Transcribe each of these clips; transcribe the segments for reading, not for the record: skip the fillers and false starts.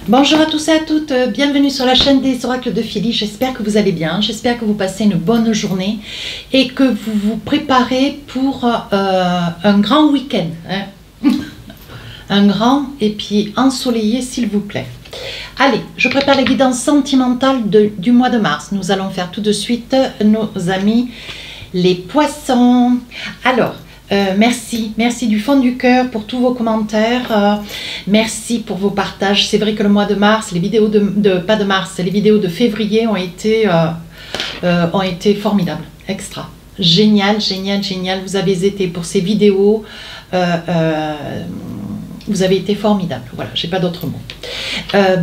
Bonjour à tous et à toutes, bienvenue sur la chaîne des oracles de Philly. J'espère que vous allez bien, j'espère que vous passez une bonne journée et que vous vous préparez pour un grand week-end, hein. Un grand et puis ensoleillé s'il vous plaît. Allez, je prépare les guidances sentimentales du mois de mars. Nous allons faire tout de suite nos amis les poissons. Alors, merci du fond du cœur pour tous vos commentaires, merci pour vos partages. C'est vrai que le mois de mars, les vidéos pas de mars, les vidéos de février ont été formidables, extra, génial, vous avez été pour ces vidéos, vous avez été formidables, voilà, j'ai pas d'autres mots.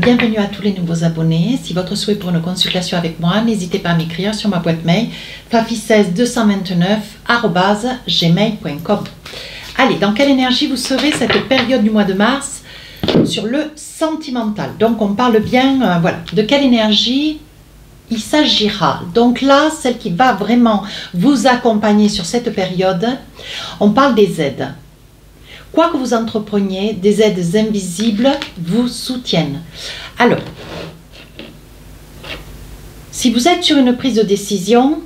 Bienvenue à tous les nouveaux abonnés. Si votre souhait pour une consultation avec moi, n'hésitez pas à m'écrire sur ma boîte mail fafi16229@gmail.com. Allez, dans quelle énergie vous serez cette période du mois de mars sur le sentimental? Donc on parle bien, voilà, de quelle énergie il s'agira. Donc là, celle qui va vraiment vous accompagner sur cette période, on parle des aides. Quoi que vous entrepreniez, des aides invisibles vous soutiennent. Alors, si vous êtes sur une prise de décision,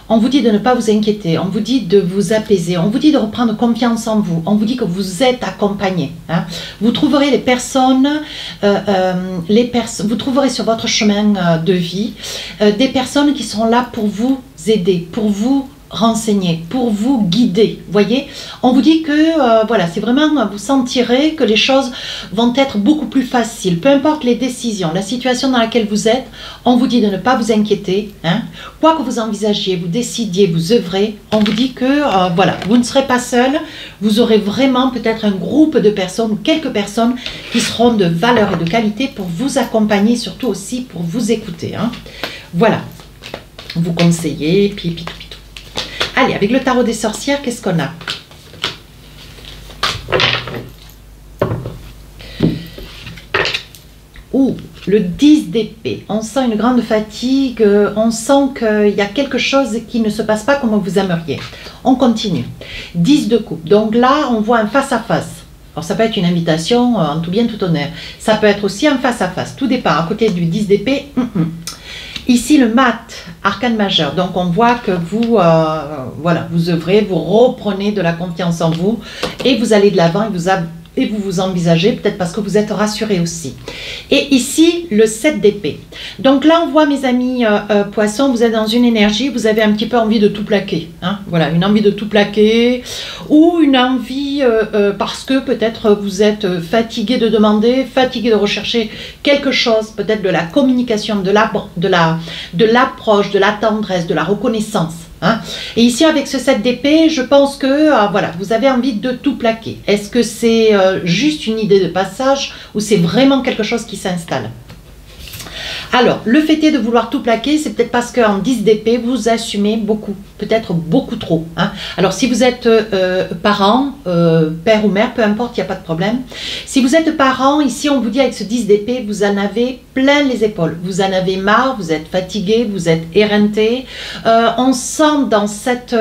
on vous dit de ne pas vous inquiéter, on vous dit de vous apaiser, on vous dit de reprendre confiance en vous, on vous dit que vous êtes accompagné, hein. Vous trouverez les personnes, vous trouverez sur votre chemin de vie des personnes qui seront là pour vous aider, pour vous renseigner, pour vous guider. Voyez, on vous dit que voilà, c'est vraiment, vous sentirez que les choses vont être beaucoup plus faciles, peu importe les décisions, la situation dans laquelle vous êtes, on vous dit de ne pas vous inquiéter, hein. Quoi que vous envisagiez, vous décidiez, vous œuvrez, on vous dit que voilà, vous ne serez pas seul, vous aurez vraiment peut-être un groupe de personnes ou quelques personnes qui seront de valeur et de qualité pour vous accompagner, surtout aussi pour vous écouter, hein. Voilà, vous conseiller, puis tout. Allez, avec le tarot des sorcières, qu'est-ce qu'on a? Ouh, le 10 d'épée. On sent une grande fatigue, on sent qu'il y a quelque chose qui ne se passe pas comme vous aimeriez. On continue. 10 de coupe. Donc là, on voit un face-à-face. Alors ça peut être une invitation en tout bien, tout honneur. Ça peut être aussi un face-à-face. Tout dépend. À côté du 10 d'épée, Ici, le mat, arcane majeur. Donc, on voit que vous, voilà, vous œuvrez, vous reprenez de la confiance en vous et vous allez de l'avant et vous vous envisagez, peut-être parce que vous êtes rassuré aussi. Et ici, le 7 d'épée. Donc là, on voit, mes amis poissons, vous êtes dans une énergie, vous avez un petit peu envie de tout plaquer, hein. Voilà, une envie de tout plaquer ou une envie, parce que peut-être vous êtes fatigué de demander, fatigué de rechercher quelque chose, peut-être de la communication, de l'approche, de la tendresse, de la reconnaissance. Hein. Et ici avec ce 7 d'épée, je pense que voilà, vous avez envie de tout plaquer. Est-ce que c'est juste une idée de passage ou c'est vraiment quelque chose qui s'installe? Alors, le fait est de vouloir tout plaquer, c'est peut-être parce qu'en 10 d'épée, vous assumez beaucoup, peut-être beaucoup trop, hein. Alors, si vous êtes parent, père ou mère, peu importe, il n'y a pas de problème. Si vous êtes parent, ici, on vous dit avec ce 10 d'épée, vous en avez plein les épaules. Vous en avez marre, vous êtes fatigué, vous êtes éreinté. On sent dans cette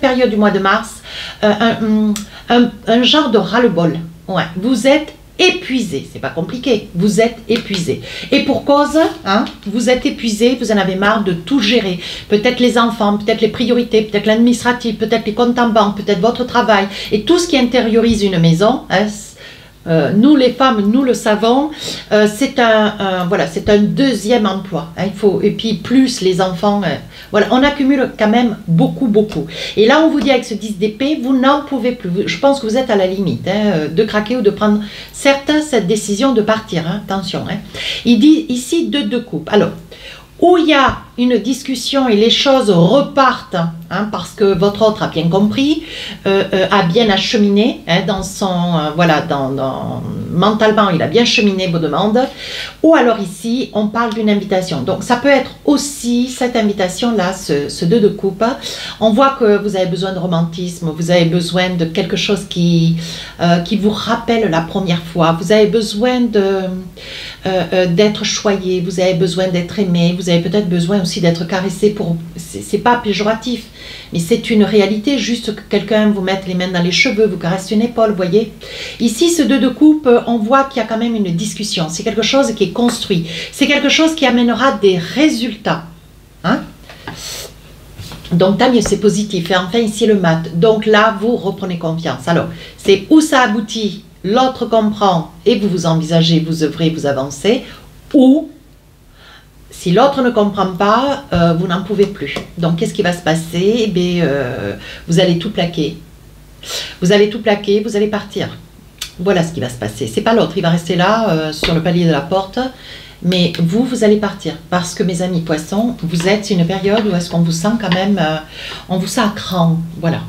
période du mois de mars un genre de ras-le-bol. Ouais, vous êtes épuisé, c'est pas compliqué, vous êtes épuisé. Et pour cause, hein, vous êtes épuisé, vous en avez marre de tout gérer. Peut-être les enfants, peut-être les priorités, peut-être l'administratif, peut-être les comptes en banque, peut-être votre travail, et tout ce qui intériorise une maison, hein. Nous les femmes, nous le savons, c'est voilà, c'est un deuxième emploi, hein, et puis plus les enfants, voilà, on accumule quand même beaucoup. Et là, on vous dit avec ce 10 d'épée, vous n'en pouvez plus. Je pense que vous êtes à la limite, hein, de craquer ou de prendre cette décision de partir, hein, attention. Hein. Il dit ici 2 de coupe. Alors, où il y a une discussion et les choses repartent, hein, parce que votre autre a bien compris, a bien acheminé, hein, dans son, voilà, mentalement il a bien cheminé vos demandes, ou alors ici on parle d'une invitation. Donc ça peut être aussi cette invitation-là, ce 2 de coupe. On voit que vous avez besoin de romantisme, vous avez besoin de quelque chose qui vous rappelle la première fois, vous avez besoin d'être choyé, vous avez besoin d'être aimé, vous avez peut-être besoin besoin aussi d'être caressé pour... C'est pas péjoratif, mais c'est une réalité, juste que quelqu'un vous mette les mains dans les cheveux, vous caresse une épaule, vous voyez. Ici, ce 2 de coupe, on voit qu'il y a quand même une discussion. C'est quelque chose qui est construit. C'est quelque chose qui amènera des résultats. Hein? Donc, tant mieux, c'est positif. Et enfin, ici, le mat. Donc là, vous reprenez confiance. Alors, c'est où ça aboutit, l'autre comprend et vous vous envisagez, vous œuvrez, vous avancez, ou si l'autre ne comprend pas, vous n'en pouvez plus. Donc, qu'est-ce qui va se passer? Eh bien, vous allez tout plaquer. Vous allez tout plaquer, vous allez partir. Voilà ce qui va se passer. C'est pas l'autre, il va rester là, sur le palier de la porte. Mais vous, vous allez partir. Parce que, mes amis poissons, vous êtes une période où est-ce qu'on vous sent quand même... on vous sent à cran. Voilà.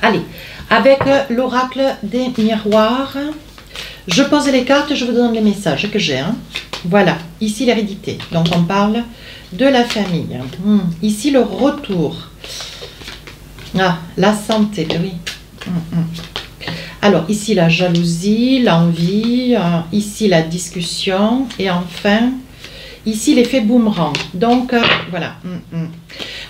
Allez. Avec l'oracle des miroirs, je pose les cartes, je vous donne les messages que j'ai. Hein. Voilà. Ici, l'hérédité. Donc, on parle de la famille. Ici, le retour. Ah, la santé. Oui. Alors, ici, la jalousie, l'envie, ici, la discussion, et enfin, ici, l'effet boomerang. Donc, voilà.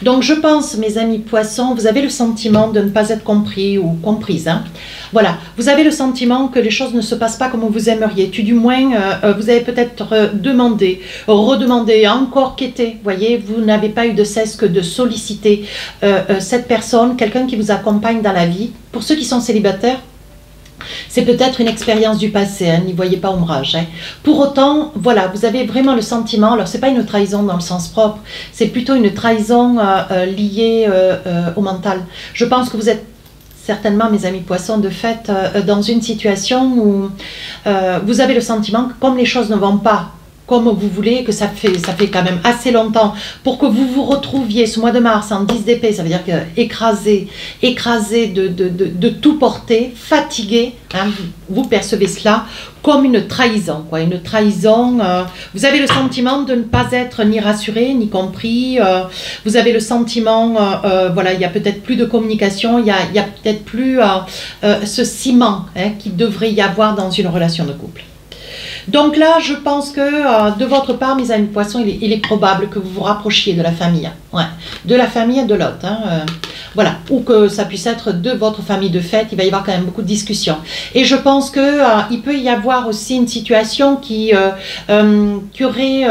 Donc, je pense, mes amis poissons, vous avez le sentiment de ne pas être compris ou comprise. Hein. Voilà, vous avez le sentiment que les choses ne se passent pas comme vous aimeriez. Du moins, vous avez peut-être demandé, redemandé, encore quêté. Vous voyez, vous n'avez pas eu de cesse que de solliciter cette personne, quelqu'un qui vous accompagne dans la vie. Pour ceux qui sont célibataires, c'est peut-être une expérience du passé, hein, n'y voyez pas ombrage. Hein. Pour autant, voilà, vous avez vraiment le sentiment, alors c'est pas une trahison dans le sens propre, c'est plutôt une trahison liée au mental. Je pense que vous êtes certainement, mes amis poissons, de fait, dans une situation où vous avez le sentiment que comme les choses ne vont pas comme vous voulez, que ça fait quand même assez longtemps pour que vous vous retrouviez ce mois de mars en 10 d'épée, ça veut dire que écrasé de tout porter, fatigué, hein, vous percevez cela comme une trahison, quoi, une trahison, vous avez le sentiment de ne pas être ni rassuré, ni compris, vous avez le sentiment, voilà, il y a peut-être plus de communication, il y a peut-être plus ce ciment hein, qu'il devrait y avoir dans une relation de couple. Donc là, je pense que de votre part, mes amis poissons, il est probable que vous vous rapprochiez de la famille. Ouais, de la famille et de l'autre. Hein, voilà. Ou que ça puisse être de votre famille de fait. Il va y avoir quand même beaucoup de discussions. Et je pense qu'il peut y avoir aussi une situation qui aurait,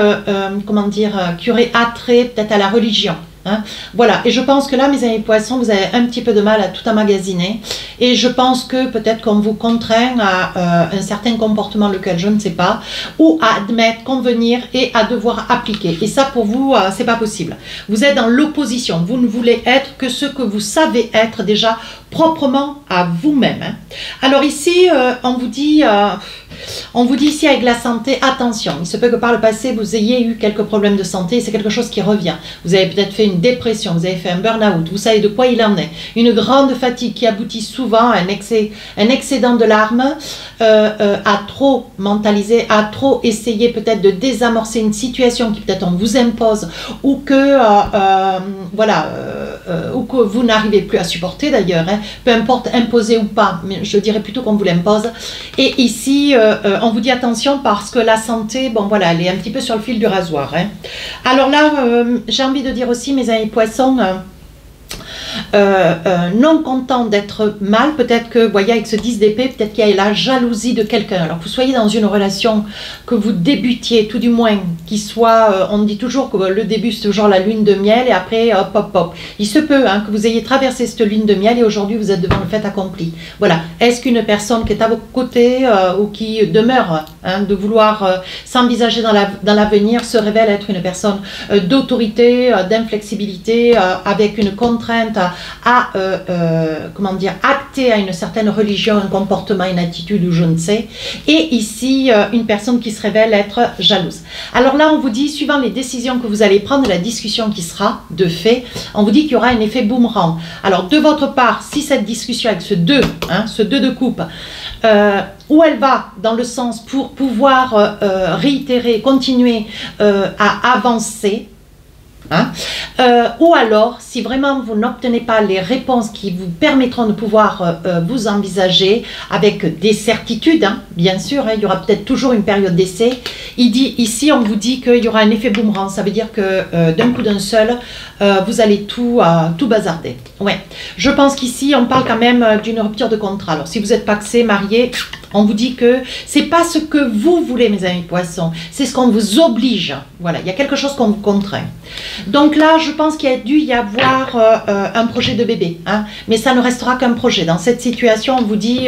comment dire, qui aurait attrait peut-être à la religion. Hein, voilà, et je pense que là, mes amis poissons, vous avez un petit peu de mal à tout emmagasiner. Et je pense que peut-être qu'on vous contraint à un certain comportement, lequel je ne sais pas, ou à admettre, convenir et à devoir appliquer. Et ça, pour vous, c'est pas possible. Vous êtes dans l'opposition. Vous ne voulez être que ce que vous savez être déjà proprement à vous-même. Hein. Alors ici, on vous dit ici avec la santé, attention, il se peut que par le passé vous ayez eu quelques problèmes de santé, c'est quelque chose qui revient. Vous avez peut-être fait une dépression, vous avez fait un burn-out, vous savez de quoi il en est. Une grande fatigue qui aboutit souvent à un excédent de larmes, à trop mentaliser, à trop essayer peut-être de désamorcer une situation qui peut-être on vous impose, ou que, voilà, ou que vous n'arrivez plus à supporter d'ailleurs, hein, peu importe imposé ou pas, mais je dirais plutôt qu'on vous l'impose. Et ici, on vous dit attention parce que la santé, bon voilà, elle est un petit peu sur le fil du rasoir. Hein. Alors là, j'ai envie de dire aussi, mes amis poissons, non content d'être mal, peut-être que, vous voyez, avec ce 10 d'épée, peut-être qu'il y a la jalousie de quelqu'un. Alors que vous soyez dans une relation, que vous débutiez, tout du moins, qui soit, on dit toujours que le début c'est toujours la lune de miel, et après, hop, hop, hop. Il se peut hein, que vous ayez traversé cette lune de miel, et aujourd'hui vous êtes devant le fait accompli. Voilà. Est-ce qu'une personne qui est à vos côtés, ou qui demeure hein, de vouloir s'envisager dans l'avenir, se révèle être une personne d'autorité, d'inflexibilité, avec une contrainte à comment dire, acter à une certaine religion, un comportement, une attitude ou je ne sais, et ici une personne qui se révèle être jalouse. Alors là on vous dit, suivant les décisions que vous allez prendre, la discussion qui sera de fait, on vous dit qu'il y aura un effet boomerang. Alors de votre part, si cette discussion avec ce 2, hein, ce 2 de coupe, où elle va dans le sens pour pouvoir réitérer, continuer à avancer, hein, ou alors, si vraiment vous n'obtenez pas les réponses qui vous permettront de pouvoir vous envisager avec des certitudes, hein, bien sûr, hein, il y aura peut-être toujours une période d'essai, Il dit, ici, on vous dit qu'il y aura un effet boomerang. Ça veut dire que d'un coup d'un seul, vous allez tout bazarder. Ouais. Je pense qu'ici, on parle quand même d'une rupture de contrat. Alors, si vous êtes paxé, marié, on vous dit que c'est pas ce que vous voulez, mes amis poissons. C'est ce qu'on vous oblige. Voilà, il y a quelque chose qu'on vous contraint. Donc là, je pense qu'il y a dû y avoir un projet de bébé. Hein, mais ça ne restera qu'un projet. Dans cette situation, on vous dit,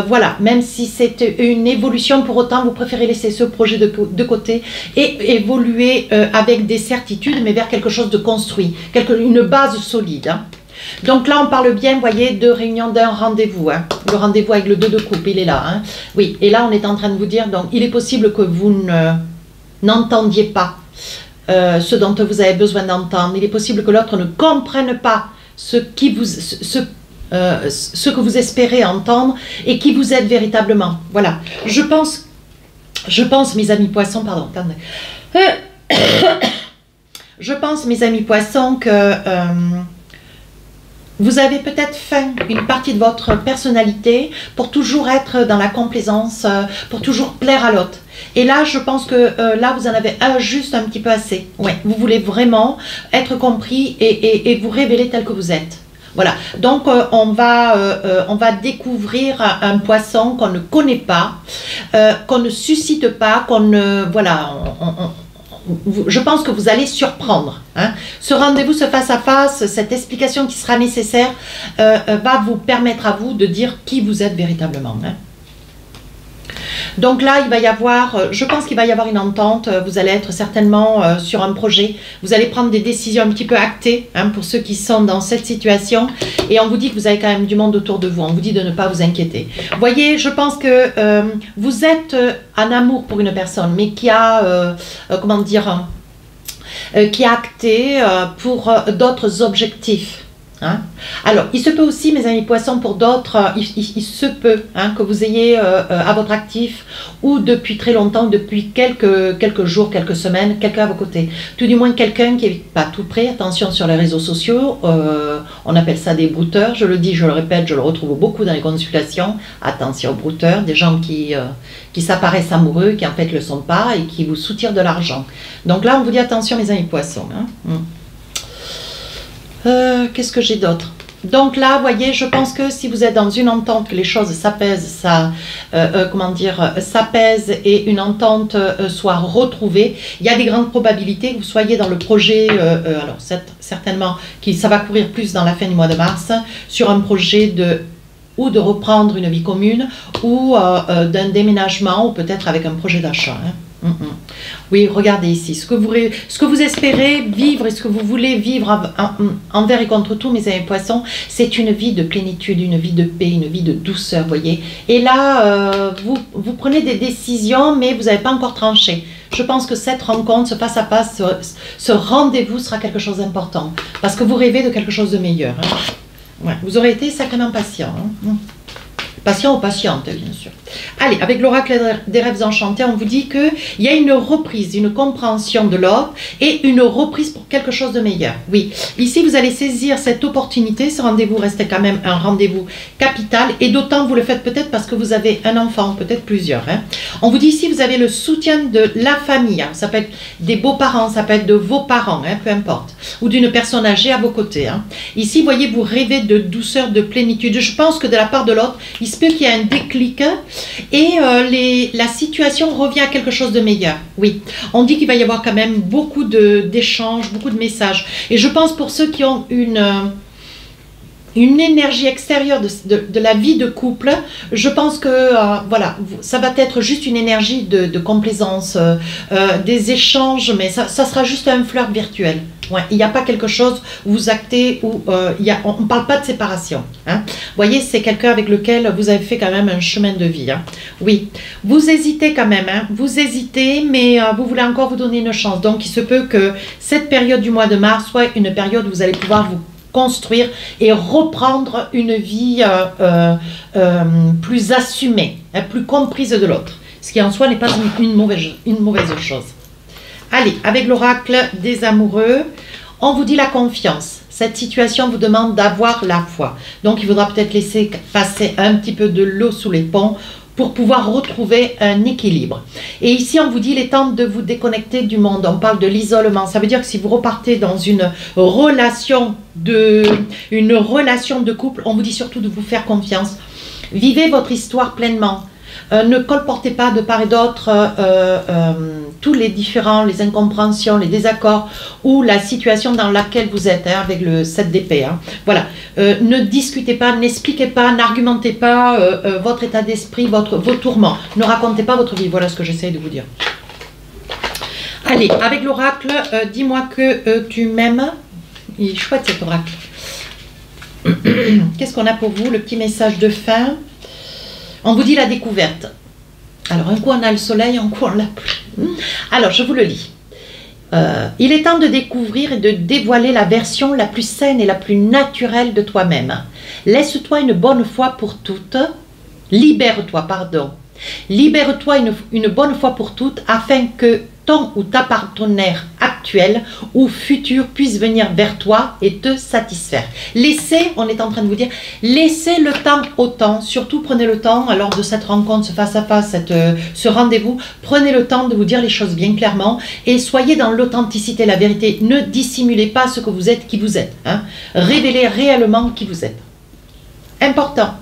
voilà, même si c'est une évolution, pour autant, vous préférez laisser ce projet de côté et évoluer avec des certitudes, mais vers quelque chose de construit, une base solide. Hein. Donc là, on parle bien, vous voyez, de réunion d'un rendez-vous. Hein. Le rendez-vous avec le 2 de coupe, il est là. Hein. Oui, et là, on est en train de vous dire, donc, il est possible que vous n'entendiez pas ce dont vous avez besoin d'entendre. Il est possible que l'autre ne comprenne pas ce que vous espérez entendre et qui vous êtes véritablement. Voilà. Je pense, mes amis poissons, pardon, attendez. Je pense, mes amis poissons, que vous avez peut-être faim une partie de votre personnalité pour toujours être dans la complaisance, pour toujours plaire à l'autre. Et là, je pense que là, vous en avez juste un petit peu assez. Ouais, vous voulez vraiment être compris et vous révéler tel que vous êtes. Voilà, donc on va découvrir un poisson qu'on ne connaît pas, qu'on ne suscite pas, voilà, je pense que vous allez surprendre. Hein. Ce rendez-vous, ce face-à-face, cette explication qui sera nécessaire, va vous permettre à vous de dire qui vous êtes véritablement. Hein. Donc là, il va y avoir, je pense qu'il va y avoir une entente. Vous allez être certainement sur un projet. Vous allez prendre des décisions un petit peu actées, hein, pour ceux qui sont dans cette situation. Et on vous dit que vous avez quand même du monde autour de vous. On vous dit de ne pas vous inquiéter. Vous voyez, je pense que vous êtes en amour pour une personne, mais qui a, comment dire, qui a acté pour d'autres objectifs. Hein? Alors, il se peut aussi, mes amis poissons, pour d'autres, il se peut, hein, que vous ayez à votre actif, ou depuis très longtemps, depuis quelques jours, quelques semaines, quelqu'un à vos côtés. Tout du moins quelqu'un qui n'est pas tout près. Attention sur les réseaux sociaux, on appelle ça des brouteurs. Je le dis, je le répète, je le retrouve beaucoup dans les consultations. Attention aux brouteurs, des gens qui s'apparaissent amoureux, qui en fait ne le sont pas et qui vous soutirent de l'argent. Donc là, on vous dit attention, mes amis poissons. Hein. Qu'est-ce que j'ai d'autre? Donc là, vous voyez, je pense que si vous êtes dans une entente, que les choses s'apaisent, s'apaisent et une entente soit retrouvée, il y a des grandes probabilités que vous soyez dans le projet, alors certainement, ça va courir plus dans la fin du mois de mars, sur un projet ou de reprendre une vie commune, ou d'un déménagement, ou peut-être avec un projet d'achat. Hein. Oui, regardez ici, ce que vous espérez vivre et ce que vous voulez vivre envers et contre tout, mes amis poissons, c'est une vie de plénitude, une vie de paix, une vie de douceur, voyez. Et là, vous prenez des décisions, mais vous n'avez pas encore tranché. Je pense que cette rencontre, ce face-à-face, ce rendez-vous sera quelque chose d'important, parce que vous rêvez de quelque chose de meilleur. Hein. Ouais, vous aurez été sacrément patient. Hein. Patient ou patiente, bien sûr. Allez, avec l'oracle des rêves enchantés, on vous dit qu'il y a une reprise, une compréhension de l'autre et une reprise pour quelque chose de meilleur. Oui, ici, vous allez saisir cette opportunité. Ce rendez-vous reste quand même un rendez-vous capital et d'autant vous le faites peut-être parce que vous avez un enfant, peut-être plusieurs. Hein. On vous dit ici, vous avez le soutien de la famille. Hein. Ça peut être des beaux-parents, ça peut être de vos parents, hein, peu importe. Ou d'une personne âgée à vos côtés. Hein. Ici, voyez, vous rêvez de douceur, de plénitude. Je pense que de la part de l'autre, il se peut qu'il y ait un déclic et la situation revient à quelque chose de meilleur. Oui, on dit qu'il va y avoir quand même beaucoup d'échanges, beaucoup de messages. Et je pense pour ceux qui ont une énergie extérieure de la vie de couple, je pense que voilà, ça va être juste une énergie de complaisance, des échanges, mais ça sera juste un flirt virtuel. Ouais, il n'y a pas quelque chose où vous actez, où on ne parle pas de séparation. Hein. Vous voyez, c'est quelqu'un avec lequel vous avez fait quand même un chemin de vie. Hein. Oui, vous hésitez quand même, hein. Vous hésitez, mais vous voulez encore vous donner une chance. Donc, il se peut que cette période du mois de mars soit une période où vous allez pouvoir vous construire et reprendre une vie plus assumée, hein, plus comprise de l'autre. Ce qui en soi n'est pas une mauvaise chose. Allez, avec l'oracle des amoureux, on vous dit la confiance. Cette situation vous demande d'avoir la foi. Donc, il faudra peut-être laisser passer un petit peu de l'eau sous les ponts pour pouvoir retrouver un équilibre. Et ici, on vous dit, il est temps de vous déconnecter du monde. On parle de l'isolement. Ça veut dire que si vous repartez dans une relation de couple, on vous dit surtout de vous faire confiance. Vivez votre histoire pleinement. Ne colportez pas de part et d'autre tous les différents, les incompréhensions, les désaccords ou la situation dans laquelle vous êtes avec le 7 d'épée. Voilà. Ne discutez pas, n'expliquez pas, n'argumentez pas votre état d'esprit, vos tourments. Ne racontez pas votre vie. Voilà ce que j'essaie de vous dire. Allez, avec l'oracle, dis-moi que tu m'aimes. Il est chouette cet oracle. Qu'est-ce qu'on a pour vous? Le petit message de fin. On vous dit la découverte. Alors, un coup on a le soleil, un coup on l'a plus. Alors, je vous le lis. Il est temps de découvrir et de dévoiler la version la plus saine et la plus naturelle de toi-même. Laisse-toi une bonne fois pour toutes. Libère-toi, pardon. Libère-toi une bonne fois pour toutes afin que ton ou ta partenaire actuel ou futur puisse venir vers toi et te satisfaire. Laissez, on est en train de vous dire, laissez le temps au temps, surtout prenez le temps, lors de cette rencontre, ce face-à-face, ce rendez-vous, prenez le temps de vous dire les choses bien clairement et soyez dans l'authenticité, la vérité. Ne dissimulez pas ce que vous êtes, qui vous êtes. Révélez réellement qui vous êtes. Important.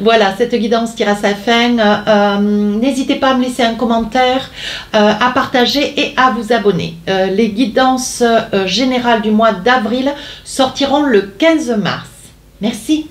Voilà, cette guidance tire à sa fin. N'hésitez pas à me laisser un commentaire, à partager et à vous abonner. Les guidances générales du mois d'avril sortiront le 15 mars. Merci.